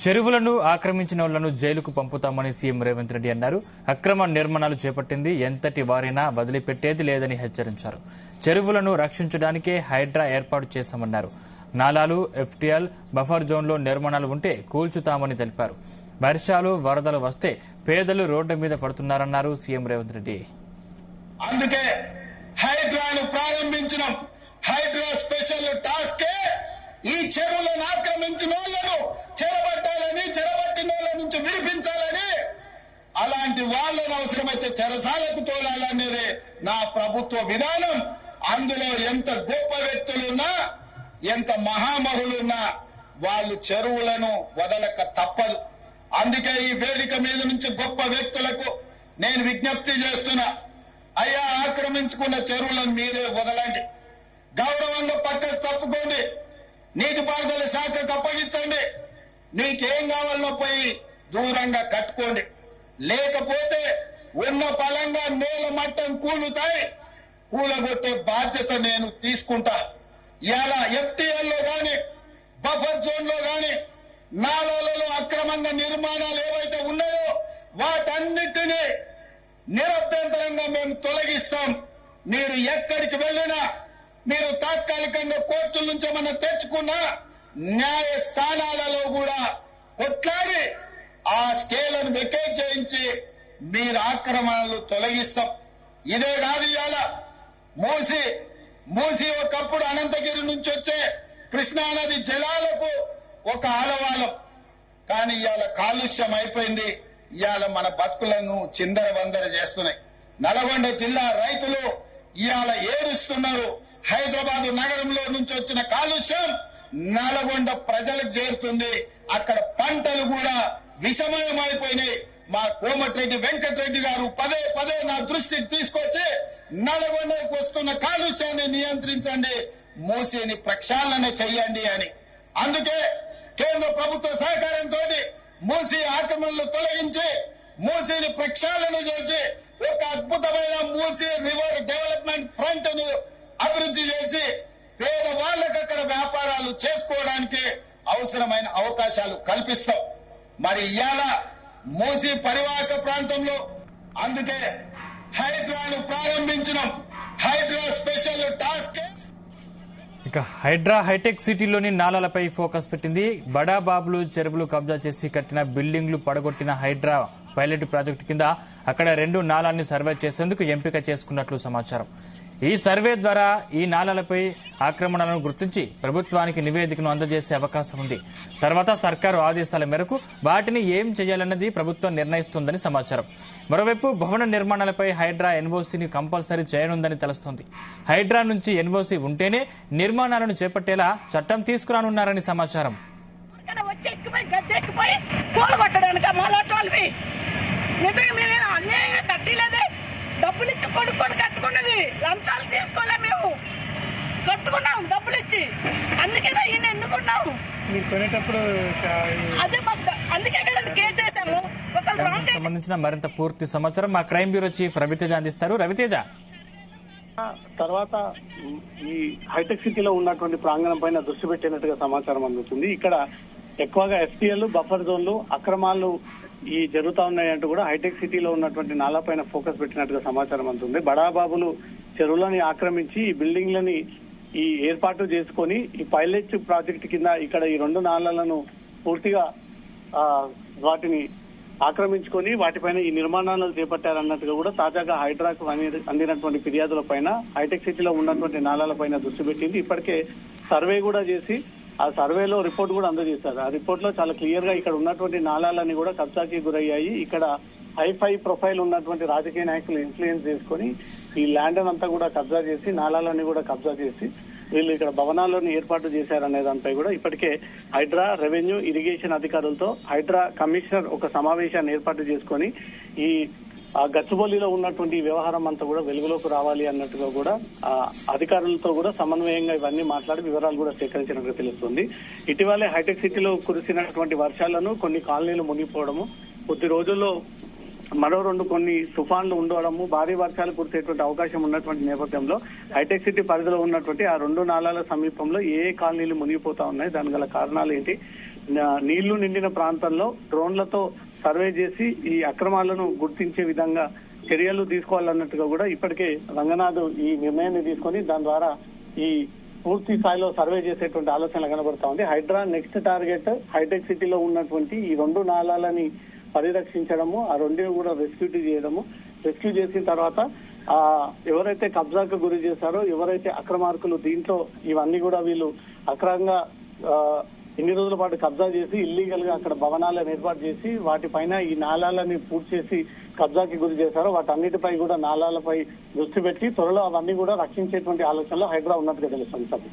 చెరువులను ఆక్రమించిన వాళ్లను జైలుకు పంపుతామని సీఎం రేవంత్ రెడ్డి అన్నారు. అక్రమ నిర్మాణాలు చేపట్టింది ఎంతటి వారైనా వదిలిపెట్టేది లేదని హెచ్చరించారు. చెరువులను రక్షించడానికే హైడ్రా ఏర్పాటు చేశామన్నారు. నాలాలు, ఎఫ్టీఎల్, బఫర్ జోన్లో నిర్మాణాలు ఉంటే కూల్చుతామని తెలిపారు. వర్షాలు, వరదలు వస్తే పేదలు రోడ్డు మీద పడుతున్నారన్నారు సీఎం రేవంత్ రెడ్డి. అందుకే హైడ్రాను ప్రారంభించడం. హైడ్రా స్పెషల్ టాస్క్ ఈ చెరువులను ఆక్రమించిన వాళ్ళను చెరబట్టాలని, చెరబట్టిన వాళ్ళ నుంచి విడిపించాలని, అలాంటి వాళ్ళను అవసరమైతే చెరసాలకు తోలాలనేది నా ప్రభుత్వ విధానం. అందులో ఎంత గొప్ప వ్యక్తులున్నా, ఎంత మహామహులున్నా వాళ్ళు చెరువులను వదలక తప్పదు. అందుకే ఈ వేదిక మీద నుంచి గొప్ప వ్యక్తులకు నేను విజ్ఞప్తి చేస్తున్నా. అయ్యా, ఆక్రమించుకున్న చెరువులను మీరే వదలండి, గౌరవంగా పక్కకు తప్పుకోండి, నీటిపారుదల శాఖకు అప్పగించండి, నీకేం కావాలనో పోయి దూరంగా కట్టుకోండి. లేకపోతే ఉన్న పలంగా నేల మట్టం కూలుతాయి, కూలగొట్టే బాధ్యత నేను తీసుకుంటా. ఇలా ఎఫ్టీఎల్లో గాని, బఫర్ జోన్ లో గాని, నాలాలలో అక్రమంగా నిర్మాణాలు ఏవైతే ఉన్నాయో వాటన్నిటినీ నిరభ్యంతరంగా మేము తొలగిస్తాం. మీరు ఎక్కడికి వెళ్ళినా, మీరు తాత్కాలికంగా కోర్టుల నుంచి ఏమన్నా తెచ్చుకున్నా న్యాయస్థానాలలో కూడా కొట్లాడి ఆ స్టేలను వెకేట్ చేయించి మీరు ఆక్రమణలు తొలగిస్తాం. ఇదే కాదు, ఇవాళ మూసి ఒకప్పుడు అనంతగిరి నుంచి వచ్చే కృష్ణానది జలాలకు ఒక ఆలవాలం. కానీ ఇవాళ కాలుష్యం అయిపోయింది. ఇవాళ మన బతుకులను చిందర వందర చేస్తున్నాయి. నల్గొండ జిల్లా రైతులు ఇవాళ ఏడుస్తున్నారు. హైదరాబాద్ నగరంలో నుంచి వచ్చిన కాలుష్యం నల్గొండ ప్రజలకు చేరుతుంది. అక్కడ పంటలు కూడా విషమయమైపోయినాయి. మా కోమటిరెడ్డి వెంకటరెడ్డి గారు పదే పదే నా దృష్టికి తీసుకొచ్చి నల్గొండకు వస్తున్న కాలుష్యాన్ని నియంత్రించండి, మూసిని ప్రక్షాళన చెయ్యండి అని. అందుకే కేంద్ర ప్రభుత్వ సహకారంతో మూసి ఆక్రమణలు తొలగించి మూసిని ప్రక్షాళన చేసి ఒక అద్భుతమైన మూసి రివర్ డెవలప్మెంట్ ఫ్రంట్ ను అభివృద్ధి చేసి పేదవాళ్ళకు అక్కడ వ్యాపారాలు చేసుకోవడానికి అవసరమైన అవకాశాలు కల్పిస్తాం. మరి ఇవాళ మూసి పరివాహక ప్రాంతంలో అందుకే హైడ్రాను ప్రారంభించడం. Hydraa special task. ఇక హైడ్రా హైటెక్ సిటీలోని నాలాలపై ఫోకస్ పెట్టింది. బడాబాబులు చెరువులు కబ్జా చేసి కట్టిన బిల్డింగ్లు పడగొట్టిన హైడ్రా పైలట్ ప్రాజెక్టు కింద అక్కడ 2 నాలాల్ని సర్వే చేసేందుకు ఎంపిక చేసుకున్నట్లు సమాచారం. ఈ సర్వే ద్వారా ఈ నాలాలపై ఆక్రమణలను గుర్తించి ప్రభుత్వానికి నివేదికను అందజేసే అవకాశం ఉంది. తర్వాత సర్కారు ఆదేశాల మేరకు వాటిని ఏం చేయాలన్నది ప్రభుత్వం నిర్ణయిస్తుందని సమాచారం. మరోవైపు భవన నిర్మాణాలపై హైడ్రా ఎన్ఓసీని కంపల్సరీ చేయనుందని తెలుస్తోంది. హైడ్రా నుంచి ఎన్ఓసీ ఉంటేనే నిర్మాణాలను చేపట్టేలా చట్టం తీసుకురానున్నారని సమాచారం. డబ్బులు ఇచ్చి కొనుక్కొని కట్టుకున్నది, లంచాలు తీసుకోలే, మేము కట్టుకున్నాం డబ్బులు ఇచ్చి. అందుకే ఈయన ఎన్నుకున్నాము. అదే అందుకే కేసు వేసాము. సంబంధించిన మరింత పూర్తి సమాచారం మా క్రైమ్ బ్యూరో చీఫ్ రవితేజ అందిస్తారు. రవితేజ, తర్వాత ఈ హైటెక్ సిటీలో ఉన్నటువంటి ప్రాంగణం పైన దృష్టి పెట్టినట్టుగా సమాచారం అందుతుంది. ఇక్కడ ఎక్కువగా ఎఫ్టీఎల్, బఫర్ జోన్లు అక్రమాలు జరుగుతా ఉన్నాయంటూ కూడా హైటెక్ సిటీలో ఉన్నటువంటి నాలా పైన ఫోకస్ పెట్టినట్టుగా సమాచారం అందుతుంది. బడాబాబులు చెరువులని ఆక్రమించి ఈ బిల్డింగ్లని ఏర్పాటు చేసుకొని ఈ పైలట్ ప్రాజెక్ట్ కింద ఇక్కడ ఈ 2 నాలాలను పూర్తిగా వాటిని ఆక్రమించుకొని వాటిపైన ఈ నిర్మాణాలను చేపట్టారన్నట్టుగా కూడా తాజాగా హైడ్రాకు అందినటువంటి ఫిర్యాదుల పైన హైటెక్ సిటీలో ఉన్నటువంటి నాలాల పైన దృష్టి పెట్టింది. ఇప్పటికే సర్వే కూడా చేసి ఆ సర్వేలో రిపోర్ట్ కూడా అందజేశారు. ఆ రిపోర్ట్ లో చాలా క్లియర్ గా ఇక్కడ ఉన్నటువంటి నాలాలన్నీ కూడా కబ్జాకి గురయ్యాయి. ఇక్కడ హైఫై ప్రొఫైల్ ఉన్నటువంటి రాజకీయ నాయకులు ఇన్ఫ్లుయెన్స్ చేసుకుని ఈ ల్యాండ్ అంతా కూడా కబ్జా చేసి నాలాలన్నీ కూడా కబ్జా చేసి వీళ్ళు ఇక్కడ భవనాలను ఏర్పాటు చేశారనే దానిపై కూడా ఇప్పటికే హైడ్రా, రెవెన్యూ, ఇరిగేషన్ అధికారులతో హైడ్రా కమిషనర్ ఒక సమావేశాన్ని ఏర్పాటు చేసుకుని ఈ గచ్చిబౌలిలో ఉన్నటువంటి వ్యవహారం అంతా కూడా వెలుగులోకి రావాలి అన్నట్టుగా కూడా అధికారులతో కూడా సమన్వయంగా ఇవన్నీ మాట్లాడి వివరాలు కూడా సేకరించినట్టుగా తెలుస్తుంది. ఇటీవలే హైటెక్ సిటీలో కురిసినటువంటి వర్షాలను కొన్ని కాలనీలు మునిగిపోవడము, కొద్ది రోజుల్లో మరో 2 కొన్ని తుఫాన్లు ఉండడము, భారీ వర్షాలు కురిసేటువంటి అవకాశం ఉన్నటువంటి నేపథ్యంలో హైటెక్ సిటీ పరిధిలో ఉన్నటువంటి ఆ 2 నాలాల సమీపంలో ఏ కాలనీలు మునిగిపోతా ఉన్నాయి, దాని గల కారణాలు ఏంటి, నీళ్లు నిండిన ప్రాంతంలో డ్రోన్లతో సర్వే చేసి ఈ అక్రమాలను గుర్తించే విధంగా చర్యలు తీసుకోవాలన్నట్టుగా కూడా ఇప్పటికే రంగనాథ్ ఈ నిర్ణయాన్ని తీసుకొని దాని ద్వారా ఈ పూర్తి స్థాయిలో సర్వే చేసేటువంటి ఆలోచనలు కనబడతా ఉంది. హైడ్రా నెక్స్ట్ టార్గెట్ హైటెక్ సిటీలో ఉన్నటువంటి ఈ 2 నాలాలని పరిరక్షించడము, ఆ 2 కూడా రెస్క్యూ చేసిన తర్వాత ఎవరైతే కబ్జాకు గురి చేశారో, ఎవరైతే అక్రమార్కులు దీంట్లో ఇవన్నీ కూడా వీళ్ళు అక్రమంగా ఇన్ని రోజుల పాటు కబ్జా చేసి ఇల్లీగల్ గా అక్కడ భవనాలను ఏర్పాటు చేసి వాటిపైన ఈ నాలాలని పూర్తి చేసి కబ్జాకి గురి చేశారో వాటన్నిటిపై కూడా నాలాలపై దృష్టి పెట్టి త్వరలో అవన్నీ కూడా రక్షించేటువంటి ఆలోచనలో హైడ్రా ఉన్నట్టుగా తెలుస్తుంది సార్.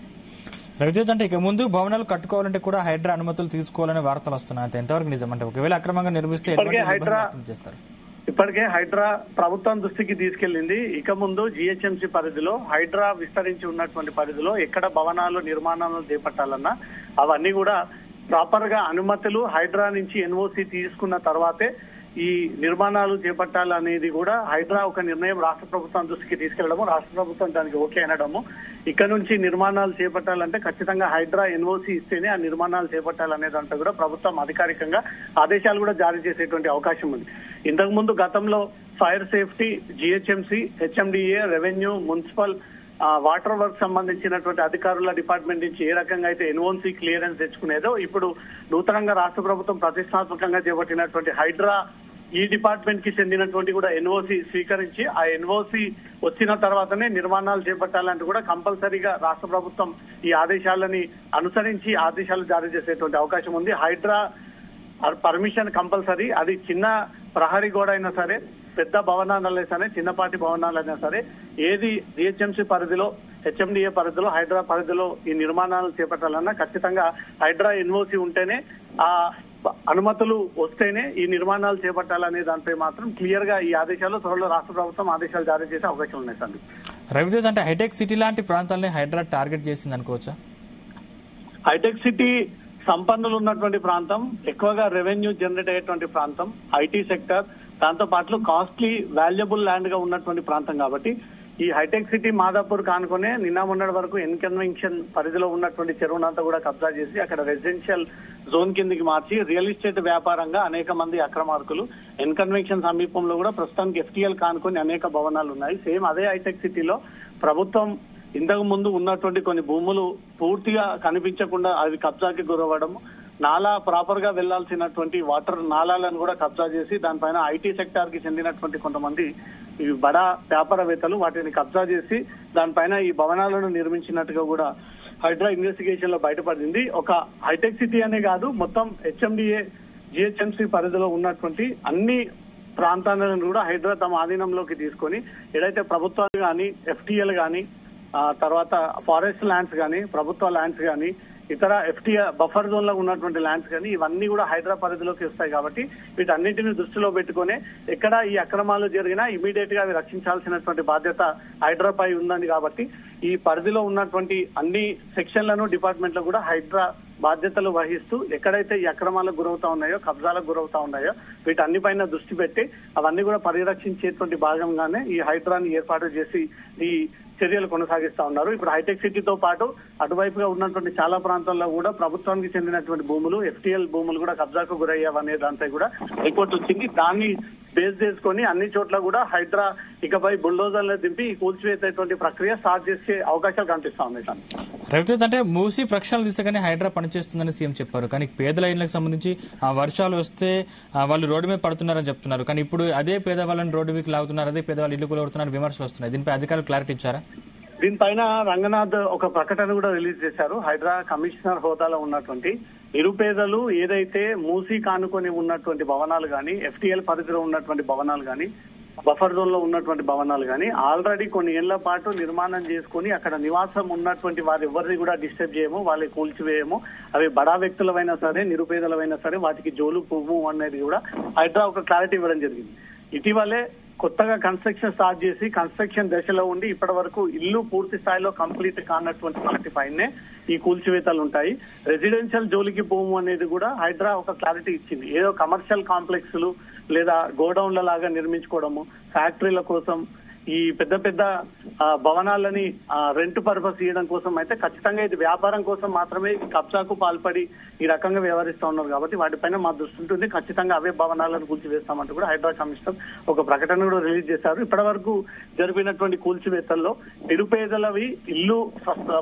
రవితేజ్, అంటే ఇక ముందు భవనాలు కట్టుకోవాలంటే కూడా హైడ్రా అనుమతులు తీసుకోవాలనే వార్తలు వస్తున్నాయి. ఎంతవరకు నిజం? అంటే ఒకవేళ అక్రమంగా నిర్మిస్తే ఇప్పటికే హైడ్రా ప్రభుత్వం దృష్టికి తీసుకెళ్లింది. ఇక ముందు జిహెచ్ఎంసీ పరిధిలో హైడ్రా విస్తరించి ఉన్నటువంటి పరిధిలో ఎక్కడ భవనాలు నిర్మాణాలు చేపట్టాలన్నా అవన్నీ కూడా ప్రాపర్ గా అనుమతులు హైడ్రా నుంచి ఎన్ఓసి తీసుకున్న తర్వాతే ఈ నిర్మాణాలు చేపట్టాలనేది కూడా హైడ్రా ఒక నిర్ణయం రాష్ట్ర ప్రభుత్వం దృష్టికి తీసుకెళ్లడము, రాష్ట్ర ప్రభుత్వం దానికి ఓకే అనడము. ఇక్కడ నుంచి నిర్మాణాలు చేపట్టాలంటే ఖచ్చితంగా హైడ్రా ఎన్ఓసి ఇస్తేనే ఆ నిర్మాణాలు చేపట్టాలనే దాంట్లో కూడా ప్రభుత్వం అధికారికంగా ఆదేశాలు కూడా జారీ చేసేటువంటి అవకాశం ఉంది. ఇంతకు ముందు గతంలో fire safety, GHMC, HMDA, revenue, municipal, water work సంబంధించినటువంటి అధికారుల డిపార్ట్మెంట్ నుంచి ఏ రకంగా అయితే ఎన్ఓసి క్లియరెన్స్ తెచ్చుకునేదో ఇప్పుడు నూతనంగా రాష్ట్ర ప్రభుత్వం ప్రతిష్టాత్మకంగా చేపట్టినటువంటి హైడ్రా ఈ డిపార్ట్మెంట్ కి చెందినటువంటి కూడా ఎన్ఓసి స్వీకరించి ఆ ఎన్ఓసి వచ్చిన తర్వాతనే నిర్మాణాలు చేపట్టాలంటూ కూడా కంపల్సరీగా రాష్ట్ర ప్రభుత్వం ఈ ఆదేశాలని అనుసరించి ఆదేశాలు జారీ చేసేటువంటి అవకాశం ఉంది. హైడ్రా పర్మిషన్ కంపల్సరీ, అది చిన్న ప్రహరీ గోడ అయినా సరే, పెద్ద భవనాలైనా సరే, చిన్నపాటి భవనాలైనా సరే, ఏది జిహెచ్ఎంసీ పరిధిలో, హెచ్ఎండిఏ పరిధిలో, హైడ్రా పరిధిలో ఈ నిర్మాణాలు చేపట్టాలన్నా ఖచ్చితంగా హైడ్రా ఎన్ఓసి ఉంటేనే, ఆ అనుమతులు వస్తేనే ఈ నిర్మాణాలు చేపట్టాలనే దానిపై మాత్రం క్లియర్ గా ఈ ఆదేశాలు త్వరలో రాష్ట్ర ప్రభుత్వం ఆదేశాలు జారీ చేసే అవకాశం ఉన్నాయి సార్. రవితేజ్, అంటే హైటెక్ సిటీ లాంటి ప్రాంతాలని హైడ్రా టార్గెట్ చేసింది అనుకోవచ్చా? హైటెక్ సిటీ సంపన్నులు ఉన్నటువంటి ప్రాంతం, ఎక్కువగా రెవెన్యూ జనరేట్ అయ్యేటువంటి ప్రాంతం, ఐటీ సెక్టర్, దాంతో పాటు కాస్ట్లీ వాల్యుబుల్ ల్యాండ్ గా ఉన్నటువంటి ప్రాంతం కాబట్టి ఈ హైటెక్ సిటీ మాదాపూర్ కానుకునే నిన్న మొన్నటి వరకు ఎన్కన్వెన్షన్ పరిధిలో ఉన్నటువంటి చెరువునంతా కూడా కబ్జా చేసి అక్కడ రెసిడెన్షియల్ జోన్ కిందికి మార్చి రియల్ ఎస్టేట్ వ్యాపారంగా అనేక మంది అక్రమార్కులు, ఎన్కన్వెన్షన్ సమీపంలో కూడా ప్రస్తుతానికి ఎఫ్టీఎల్ కానుకొని అనేక భవనాలు ఉన్నాయి. సేమ్ అదే హైటెక్ సిటీలో ప్రభుత్వం ఇంతకు ముందు ఉన్నటువంటి కొన్ని భూములు పూర్తిగా కనిపించకుండా అవి కబ్జాకి గురవ్వడం, నాలా ప్రాపర్ గా వెళ్లాల్సినటువంటి వాటర్ నాలాలను కూడా కబ్జా చేసి దానిపైన ఐటీ సెక్టార్ కి చెందినటువంటి కొంతమంది ఈ బడా వ్యాపారవేత్తలు వాటిని కబ్జా చేసి దానిపైన ఈ భవనాలను నిర్మించినట్టుగా కూడా హైడ్రా ఇన్వెస్టిగేషన్ లో బయటపడింది. ఒక హైటెక్ సిటీ అనే కాదు, మొత్తం హెచ్ఎండిఏ, జిహెచ్ఎంసీ పరిధిలో ఉన్నటువంటి అన్ని ప్రాంతాలను కూడా హైడ్రా తమ ఆధీనంలోకి తీసుకొని ఏదైతే ప్రభుత్వాలు కానీ, ఎఫ్టీఎల్ కానీ, తర్వాత ఫారెస్ట్ ల్యాండ్స్ కానీ, ప్రభుత్వ ల్యాండ్స్ కానీ, ఇతర ఎఫ్టీఆర్ బఫర్ జోన్ లో ఉన్నటువంటి ల్యాండ్స్ కానీ ఇవన్నీ కూడా హైడ్రా పరిధిలోకి వస్తాయి. కాబట్టి వీటన్నింటినీ దృష్టిలో పెట్టుకునే ఎక్కడ ఈ అక్రమాలు జరిగినా ఇమీడియట్ గా అవి రక్షించాల్సినటువంటి బాధ్యత హైడ్రా పై ఉందని కాబట్టి ఈ పరిధిలో ఉన్నటువంటి అన్ని సెక్షన్లను డిపార్ట్మెంట్ లో కూడా హైడ్రా బాధ్యతలు వహిస్తూ ఎక్కడైతే ఈ అక్రమాలకు గురవుతా ఉన్నాయో, కబ్జాలకు గురవుతా ఉన్నాయో వీటన్నిపైన దృష్టి పెట్టి అవన్నీ కూడా పరిరక్షించేటువంటి భాగంగానే ఈ హైడ్రాని ఏర్పాటు చేసి ఈ చర్యలు కొనసాగిస్తా ఉన్నారు. ఇప్పుడు హైటెక్ సిటీతో పాటు అటువైపుగా ఉన్నటువంటి చాలా ప్రాంతాల్లో కూడా ప్రభుత్వానికి చెందినటువంటి భూములు, ఎఫ్టీఎల్ భూములు కూడా కబ్జాకు గురయ్యావనే దాంతో కూడా రిపోర్ట్ వచ్చింది. దాన్ని బేస్ చేసుకొని అన్ని చోట్ల కూడా హైడ్రా ఇకపై బుల్డోజర్లు దింపి కూల్చివేసేటువంటి ప్రక్రియ స్టార్ట్ చేసే అవకాశాలు కనిపిస్తా ఉన్నాయి. రవితేజ్, అంటే మూసి ప్రక్షాళన దిశగానే హైడ్రా పనిచేస్తుందని సీఎం చెప్పారు. కానీ పేదల ఇళ్లకు సంబంధించి వర్షాలు వస్తే వాళ్ళు రోడ్డు మీద పడుతున్నారని చెప్తున్నారు. కానీ ఇప్పుడు అదే పేదవాళ్ళని రోడ్డు మీద లాగుతున్నారు, అదే పేదవాళ్ళు ఇల్లు కూలవుతున్నారు, విమర్శలు వస్తున్నాయి. దీనిపై అధికారులు క్లారిటీ ఇచ్చారా? దీనిపైన రంగనాథ్ ఒక ప్రకటన కూడా రిలీజ్ చేశారు. హైడ్రా కమిషనర్ హోదాలో ఉన్నటువంటి నిరుపేదలు ఏదైతే మూసి కానుకొని ఉన్నటువంటి భవనాలు కానీ, ఎఫ్టీఎల్ పరిధిలో ఉన్నటువంటి భవనాలు కానీ, బఫర్ జోన్ లో ఉన్నటువంటి భవనాలు కానీ ఆల్రెడీ కొన్ని ఏళ్ల పాటు నిర్మాణం చేసుకుని అక్కడ నివాసం ఉన్నటువంటి వారి ఎవరిని కూడా డిస్టర్బ్ చేయము, వాళ్ళని కూల్చివేయము. అవి బడా వ్యక్తులమైనా సరే, నిరుపేదలమైనా సరే వాటికి జోలు పువ్వు అనేది కూడా హైడ్రా ఒక క్లారిటీ ఇవ్వడం జరిగింది. ఇటీవలే కొత్తగా కన్స్ట్రక్షన్ స్టార్ట్ చేసి కన్స్ట్రక్షన్ దశలో ఉండి ఇప్పటి వరకు ఇల్లు పూర్తి స్థాయిలో కంప్లీట్ కానటువంటి వాటిపైనే ఈ కూల్చివేతలు ఉంటాయి. రెసిడెన్షియల్ జోలికి పోము అనేది కూడా హైడ్రా ఒక క్లారిటీ ఇచ్చింది. ఏదో కమర్షియల్ కాంప్లెక్స్లు లేదా గోడౌన్ల లాగా నిర్మించుకోవడము, ఫ్యాక్టరీల కోసం ఈ పెద్ద పెద్ద భవనాలని రెంట్ పర్పస్ ఇవ్వడం కోసం అయితే ఖచ్చితంగా ఇది వ్యాపారం కోసం మాత్రమే కబ్జాకు పాల్పడి ఈ రకంగా వ్యవహరిస్తా ఉన్నారు కాబట్టి వాటిపైన మా దృష్టి ఉంటుంది. ఖచ్చితంగా అవే భవనాలను కూల్చివేస్తామంటూ కూడా హైడ్రా కమిషనర్ ఒక ప్రకటన కూడా రిలీజ్ చేశారు. ఇప్పటి వరకు జరిపినటువంటి కూల్చివేతల్లో నిరుపేదలవి ఇల్లు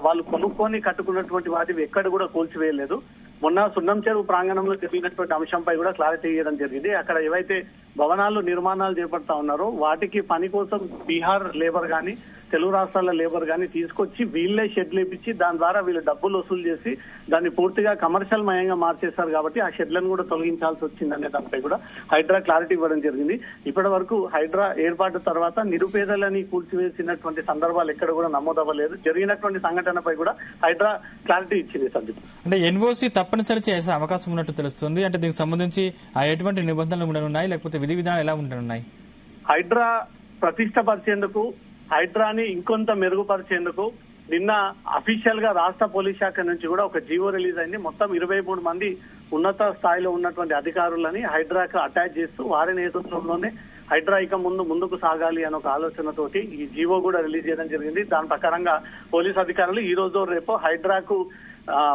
వాళ్ళు కొనుక్కొని కట్టుకున్నటువంటి వాటివి ఎక్కడ కూడా కూల్చివేయలేదు. మొన్న సున్నం చెరువు ప్రాంగణంలో జరిగినటువంటి అంశంపై కూడా క్లారిటీ ఇవ్వడం జరిగింది. అక్కడ ఏవైతే భవనాలు నిర్మాణాలు చేపడతా ఉన్నారో వాటికి పని కోసం బీహార్ లేబర్ గాని తెలుగు రాష్ట్రాల లేబర్ గాని తీసుకొచ్చి వీళ్ళే షెడ్లు ఇప్పించి దాని ద్వారా వీళ్ళు డబ్బులు వసూలు చేసి దాన్ని పూర్తిగా కమర్షియల్ మయంగా మార్చేశారు కాబట్టి ఆ షెడ్లను కూడా తొలగించాల్సి వచ్చిందనే దానిపై కూడా హైడ్రా క్లారిటీ ఇవ్వడం జరిగింది. ఇప్పటి వరకు హైడ్రా ఏర్పాటు తర్వాత నిరుపేదలని కూల్చివేసినటువంటి సందర్భాలు ఎక్కడ కూడా నమోదవ్వలేదు. జరిగినటువంటి సంఘటనపై కూడా హైడ్రా క్లారిటీ ఇచ్చింది. సందీప్, అంటే ఎన్ఓసి తప్పనిసరి చేసే అవకాశం ఉన్నట్టు తెలుస్తుంది. అంటే దీనికి సంబంధించి ఎటువంటి నిబంధనలు ఉండనున్నాయి, లేకపోతే విధి విధానాలు ఎలా ఉండనున్నాయి? హైడ్రా ప్రతిష్టపరిచేందుకు, హైడ్రాని ఇంకొంత మెరుగుపరిచేందుకు నిన్న అఫీషియల్ గా రాష్ట్ర పోలీస్ శాఖ నుంచి కూడా ఒక జీవో రిలీజ్ అయింది. మొత్తం 23 మంది ఉన్నత స్థాయిలో ఉన్నటువంటి అధికారులని హైడ్రాకు అటాచ్ చేస్తూ వారి నేతృత్వంలోనే హైడ్రా ఇక ముందుకు సాగాలి అనే ఒక ఆలోచనతోటి ఈ జీవో కూడా రిలీజ్ చేయడం జరిగింది. దాని ప్రకారంగా పోలీస్ అధికారులు ఈ రోజు రేపు హైడ్రాకు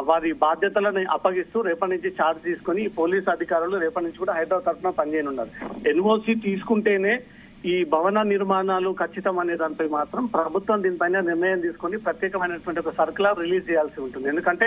వారి బాధ్యతలను అప్పగిస్తూ రేపటి నుంచి ఛార్జ్ తీసుకుని పోలీస్ అధికారులు రేపటి నుంచి కూడా హైడ్రా తరఫున పనిచేయనున్నారు. ఎన్ఓసి తీసుకుంటేనే ఈ భవన నిర్మాణాలు ఖచ్చితం అనే దానిపై మాత్రం ప్రభుత్వం దీనిపైన నిర్ణయం తీసుకొని ప్రత్యేకమైనటువంటి ఒక సర్కులర్ రిలీజ్ చేయాల్సి ఉంటుంది. ఎందుకంటే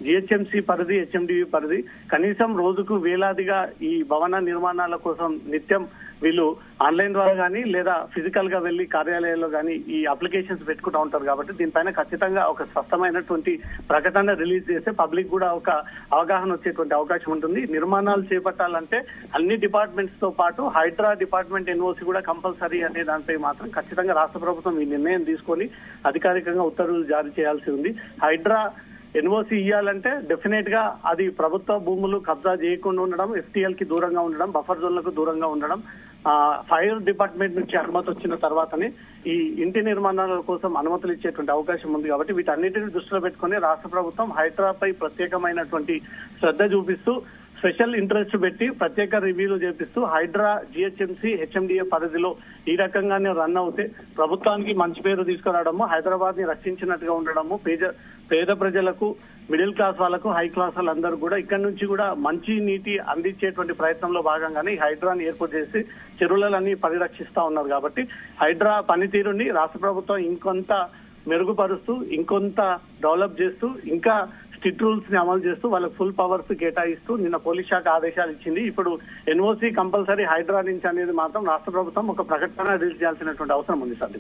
జిహెచ్ఎంసీ పరిధి, హెచ్ఎండివి పరిధి కనీసం రోజుకు వేలాదిగా ఈ భవన నిర్మాణాల కోసం నిత్యం వీళ్ళు ఆన్లైన్ ద్వారా కానీ లేదా ఫిజికల్ గా వెళ్లి కార్యాలయాల్లో కానీ ఈ అప్లికేషన్స్ పెట్టుకుంటూ ఉంటారు. కాబట్టి దీనిపైన ఖచ్చితంగా ఒక స్పష్టమైనటువంటి ప్రకటన రిలీజ్ చేస్తే పబ్లిక్ కూడా ఒక అవగాహన వచ్చేటువంటి అవకాశం ఉంటుంది. నిర్మాణాలు చేపట్టాలంటే అన్ని డిపార్ట్మెంట్స్ తో పాటు హైడ్రా డిపార్ట్మెంట్ ఎన్ఓసి కూడా కంపల్సరీ అనే దానిపై మాత్రం ఖచ్చితంగా రాష్ట్ర ప్రభుత్వం ఈ నిర్ణయం తీసుకొని అధికారికంగా ఉత్తర్వులు జారీ చేయాల్సి ఉంది. హైడ్రా ఎన్ఓసి ఇవ్వాలంటే డెఫినెట్ గా అది ప్రభుత్వ భూములు కబ్జా చేయకుండా ఉండడం, ఎఫ్టీఎల్ కి దూరంగా ఉండడం, బఫర్ జోన్లకు దూరంగా ఉండడం, ఫైర్ డిపార్ట్మెంట్ నుంచి అనుమతి వచ్చిన తర్వాతనే ఈ ఇంటి నిర్మాణాల కోసం అనుమతులు ఇచ్చేటువంటి అవకాశం ఉంది. కాబట్టి వీటన్నిటిని దృష్టిలో పెట్టుకుని రాష్ట్ర ప్రభుత్వం హైడ్రాపై ప్రత్యేకమైనటువంటి శ్రద్ధ చూపిస్తూ స్పెషల్ ఇంట్రెస్ట్ పెట్టి ప్రత్యేక రివ్యూలు చేపిస్తూ హైడ్రా జిహెచ్ఎంసీ హెచ్ఎండిఏ పరిధిలో ఈ రకంగానే రన్ అవుతే ప్రభుత్వానికి మంచి పేరు తీసుకురావడము, హైదరాబాద్ ని రక్షించినట్టుగా ఉండడము, పేద ప్రజలకు, మిడిల్ క్లాస్ వాళ్ళకు, హై క్లాస్ వాళ్ళందరూ కూడా ఇక్కడ నుంచి కూడా మంచి నీటి అందించేటువంటి ప్రయత్నంలో భాగంగానే ఈ హైడ్రాని ఏర్పాటు చేసి చెరువులన్నీ పరిరక్షిస్తా ఉన్నారు. కాబట్టి హైడ్రా పనితీరుని రాష్ట్ర ప్రభుత్వం ఇంకొంత మెరుగుపరుస్తూ, ఇంకొంత డెవలప్ చేస్తూ, ఇంకా స్ట్రిక్ట్ రూల్స్ ని అమలు చేస్తూ వాళ్ళకి ఫుల్ పవర్స్ కేటాయిస్తూ నిన్న పోలీస్ శాఖ ఆదేశాలు ఇచ్చింది. ఇప్పుడు ఎన్ఓసి కంపల్సరీ హైడ్రా నుంచి అనేది మాత్రం రాష్ట్ర ప్రభుత్వం ఒక ప్రకటన రిలీజ్ చేయాల్సినటువంటి అవసరం ఉంది సార్.